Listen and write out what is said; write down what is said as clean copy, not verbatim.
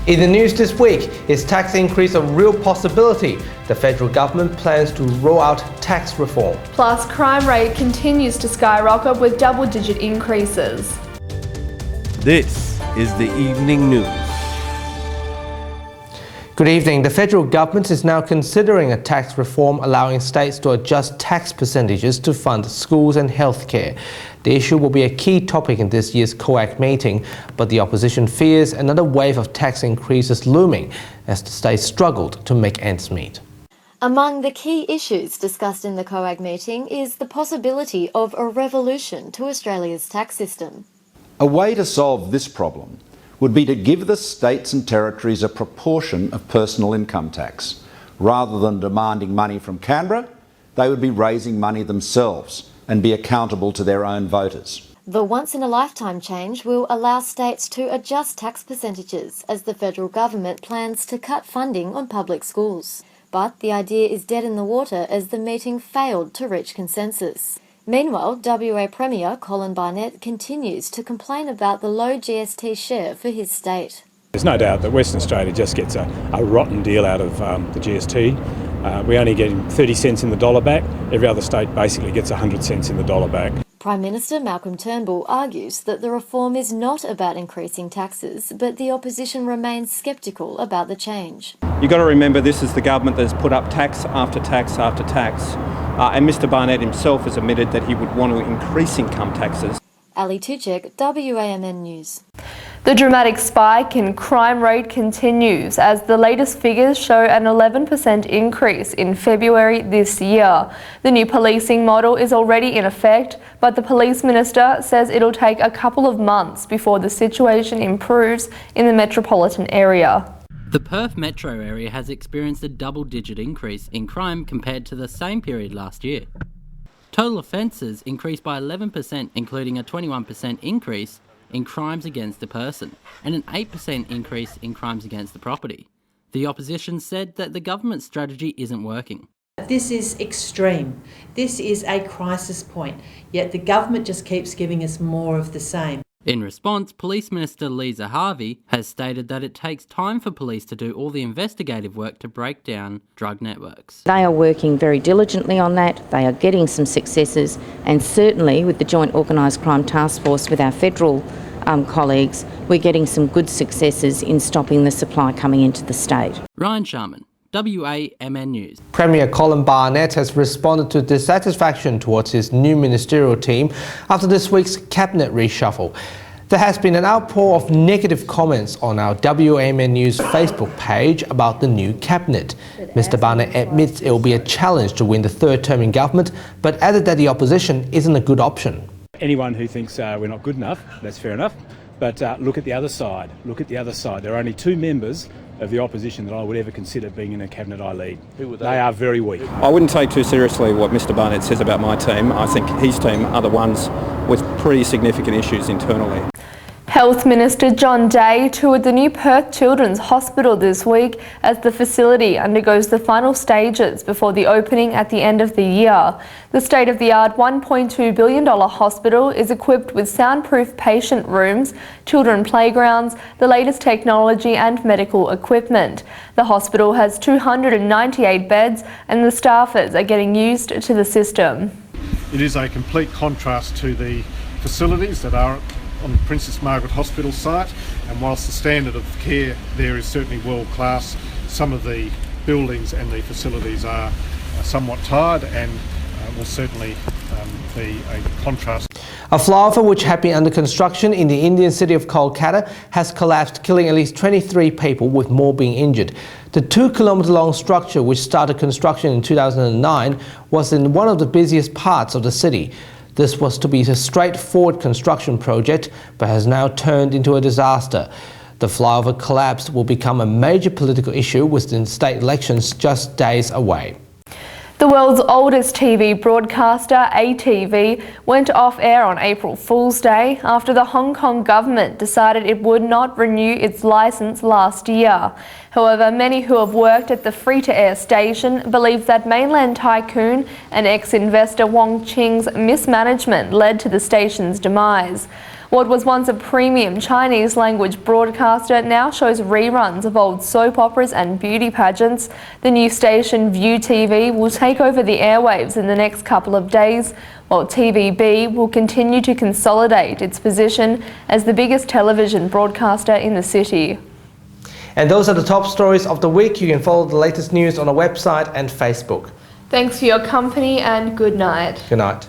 In the news this week, is tax increase a real possibility? The federal government plans to roll out tax reform. Plus, crime rate continues to skyrocket with double-digit increases. This is the Evening News. Good evening. The federal government is now considering a tax reform allowing states to adjust tax percentages to fund schools and healthcare. The issue will be a key topic in this year's COAG meeting, but the opposition fears another wave of tax increases looming as the states struggled to make ends meet. Among the key issues discussed in the COAG meeting is the possibility of a revolution to Australia's tax system. A way to solve this problem would be to give the states and territories a proportion of personal income tax. Rather than demanding money from Canberra, they would be raising money themselves and be accountable to their own voters. The once-in-a-lifetime change will allow states to adjust tax percentages as the federal government plans to cut funding on public schools. But the idea is dead in the water as the meeting failed to reach consensus. Meanwhile, WA Premier Colin Barnett continues to complain about the low GST share for his state. There's no doubt that Western Australia just gets a rotten deal out of the GST. We only get 30 cents in the dollar back. Every other state basically gets 100 cents in the dollar back. Prime Minister Malcolm Turnbull argues that the reform is not about increasing taxes, but the opposition remains sceptical about the change. You've got to remember this is the government that has put up tax after tax after tax. And Mr Barnett himself has admitted that he would want to increase income taxes. Ali Tuchek, WAMN News. The dramatic spike in crime rate continues as the latest figures show an 11% increase in February this year. The new policing model is already in effect, but the police minister says it'll take a couple of months before the situation improves in the metropolitan area. The Perth metro area has experienced a double-digit increase in crime compared to the same period last year. Total offences increased by 11%, including a 21% increase in crimes against the person and an 8% increase in crimes against the property. The opposition said that the government's strategy isn't working. This is extreme. This is a crisis point, yet the government just keeps giving us more of the same. In response, Police Minister Lisa Harvey has stated that it takes time for police to do all the investigative work to break down drug networks. They are working very diligently on that. They are getting some successes, and certainly with the Joint Organised Crime Task Force with our federal colleagues, we're getting some good successes in stopping the supply coming into the state. Ryan Sharman, WAMN News. Premier Colin Barnett has responded to dissatisfaction towards his new ministerial team after this week's cabinet reshuffle. There has been an outpour of negative comments on our WAMN News Facebook page about the new cabinet. Mr Barnett admits it will be a challenge to win the third term in government, but added that the opposition isn't a good option. Anyone who thinks we're not good enough, that's fair enough. But look at the other side. Look at the other side. There are only two members of the opposition that I would ever consider being in a cabinet I lead. Who were they? They are very weak. I wouldn't take too seriously what Mr Barnett says about my team. I think his team are the ones with pretty significant issues internally. Health Minister John Day toured the new Perth Children's Hospital this week as the facility undergoes the final stages before the opening at the end of the year. The state-of-the-art $1.2 billion hospital is equipped with soundproof patient rooms, children playgrounds, the latest technology and medical equipment. The hospital has 298 beds and the staffers are getting used to the system. It is a complete contrast to the facilities that are on the Princess Margaret Hospital site, and whilst the standard of care there is certainly world class, some of the buildings and the facilities are somewhat tired and will certainly be a contrast. A flyover which had been under construction in the Indian city of Kolkata has collapsed, killing at least 23 people, with more being injured. The 2-kilometre-long structure, which started construction in 2009, was in one of the busiest parts of the city. This was to be a straightforward construction project, but has now turned into a disaster. The flyover collapse will become a major political issue with the state elections just days away. The world's oldest TV broadcaster, ATV, went off air on April Fool's Day after the Hong Kong government decided it would not renew its licence last year. However, many who have worked at the free-to-air station believe that mainland tycoon and ex-investor Wong Ching's mismanagement led to the station's demise. What was once a premium Chinese language broadcaster now shows reruns of old soap operas and beauty pageants. The new station View TV will take over the airwaves in the next couple of days, while TVB will continue to consolidate its position as the biggest television broadcaster in the city. And those are the top stories of the week. You can follow the latest news on our website and Facebook. Thanks for your company and good night. Good night.